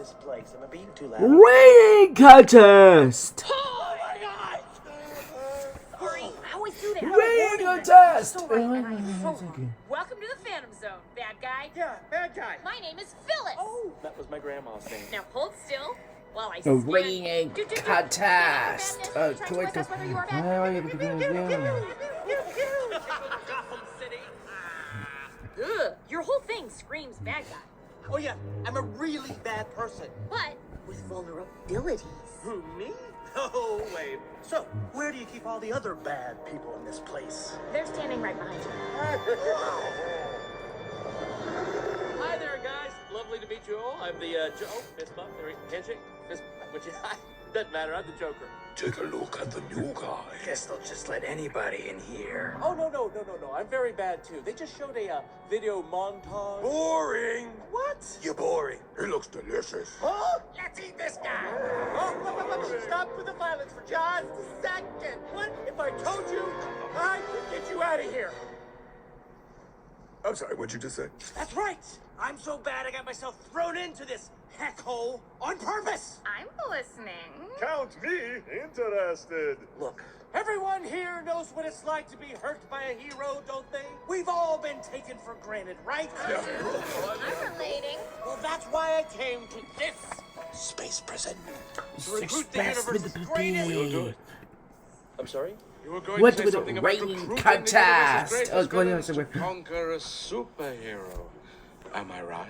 this place. Am I being too loud? Rating contest! Oh my God! Hurry, I always do that. Rating contest! So right, and I'm so wrong. Welcome to the Phantom Zone, bad guy. Yeah, bad guy. My name is Phyllis. Oh, that was my grandma's name. Now hold still while I The scan. rating contest! Try to work out whether you are bad. Gotham City. Ugh, your whole thing screams bad guy. Oh yeah, I'm a really bad person. But with vulnerabilities. Who, me? No way. So, where do you keep all the other bad people in this place? They're standing right behind you. Hi there, guys. Lovely to meet you all. I'm the Joe. Fist bump, handshake, fist, which doesn't matter. I'm the Joker. Take a look at the new guy. Guess they'll just let anybody in here. Oh no. I'm very bad too. They just showed a video montage. Boring. What? You're boring. He looks delicious. Oh, let's eat this guy. Oh, stop with the violence for just a second. What if I told you I could get you out of here? I'm sorry, what'd you just say? That's right. I'm so bad I got myself thrown into this heck hole on purpose. I'm listening. Count me interested. Look, everyone here knows what it's like to be hurt by a hero, don't they? We've all been taken for granted, right? I'm relating. Well, that's why I came to this space prison. To recruit the universe's greatest. I'm sorry. You were going What to say with something the about rating recruiting the contest? universe's Oh, greatest go on, villains to sorry. conquer a superhero. Am I right?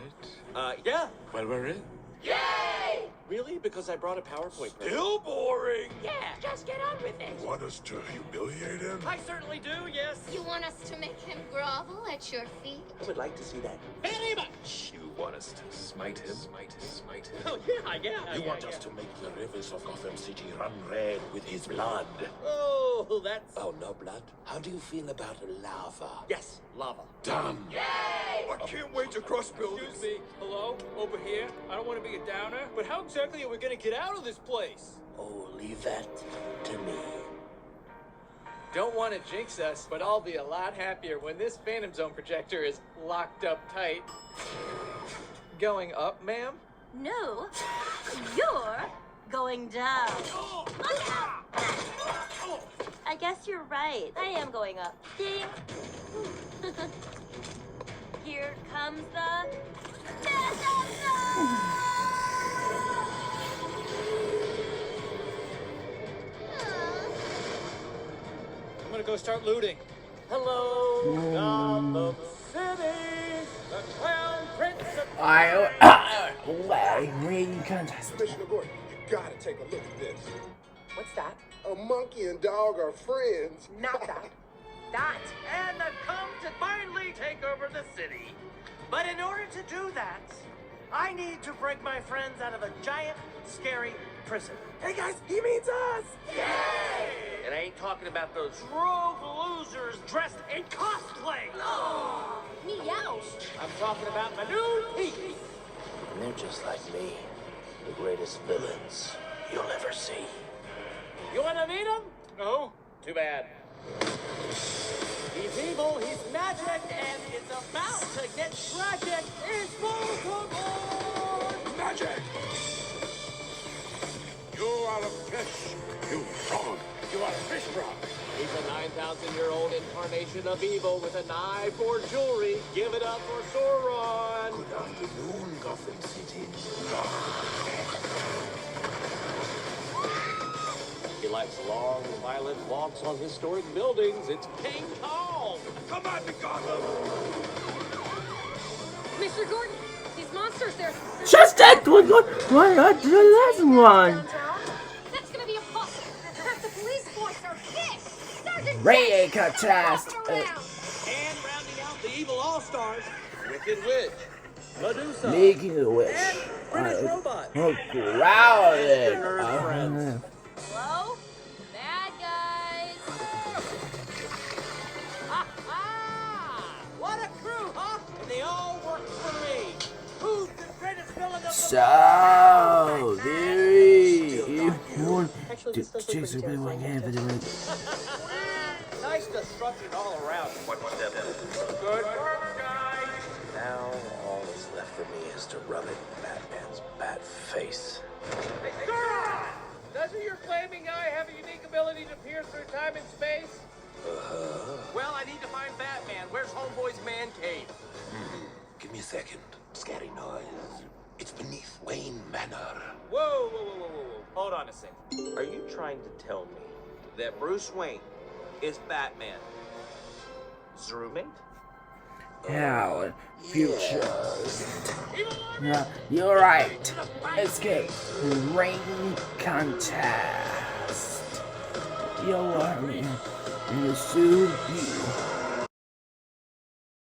Yeah. Well, we're in. Yay! Really? Because I brought a PowerPoint presentation. Still boring. Yeah, just get on with it. Want us to humiliate him? I certainly do. Yes. You want us to make him grovel at your feet? I would like to see that very much. You want us to smite him? Smite him. Oh yeah. You want us to make the rivers of Gotham City run red with his blood? Oh, that's. Oh, no blood? How do you feel about lava? Yes, lava. Done. I can't wait to cross buildings. Excuse me. Hello? Over here? I don't want to be a downer, but how exactly are we going to get out of this place? Oh, leave that to me. Don't want to jinx us, but I'll be a lot happier when this Phantom Zone projector is locked up tight. Going up, ma'am? No, you're going down. I guess you're right. I am going up. Ding. Here comes the Phantom Zone! I'm gonna go start looting. Hello, Gotham City, the Clown Prince of... Rating contest. Commissioner Gordon, you gotta take a look at this. What's that? A monkey and dog are friends. Not that. That. And I've come to finally take over the city. But in order to do that, I need to break my friends out of a giant, scary prison. Hey guys, he means us! Yay! And I ain't talking about those rogue losers dressed in cosplay. Meows. I'm talking about my new teeth. And they're just like me, the greatest villains you'll ever see. You want to meet him? No? Too bad. He's evil, he's magic, and it's about to get tragic. It's Voldemort! Magic! You are a fish, you frog. You are a fish frog. He's a 9,000-year-old incarnation of evil with an eye for jewelry. Give it up for Sauron. Good afternoon, Gotham City. He likes long, violent walks on historic buildings. It's King Kong. Come at me, Gotham! Mr. Gordon, these monsters, they're... Just that one. Why not the last one? That's gonna be impossible. Half the police force are fish. Sergeant Rating Jack, contest. walking around. And rounding out the evil all-stars, Wicked Witch, Medusa, Making a wish. and British Robot. Oh, crowded. Nerd friends. Hello? Bad guys! Ha ha! What a crew, huh? And they all work for me. Who's the greatest villain of the So, very important. Actually, this does look Jason, pretty really terrifying. want to have it. Nice destruction all around. Good work, guys. Now all that's left for me is to rub it in Batman's bat face. Hey, Dora! Doesn't your flaming eye have a unique ability to peer through time and space? Well, I need to find Batman. Where's Homeboy's man cave? Give me a second. Scary noise. It's beneath Wayne Manor. Whoa. Hold on a second. Are you trying to tell me that Bruce Wayne is Batman? Zooming? Hell, future. Yeah, you're right. Escape rain contest. You're in the suit.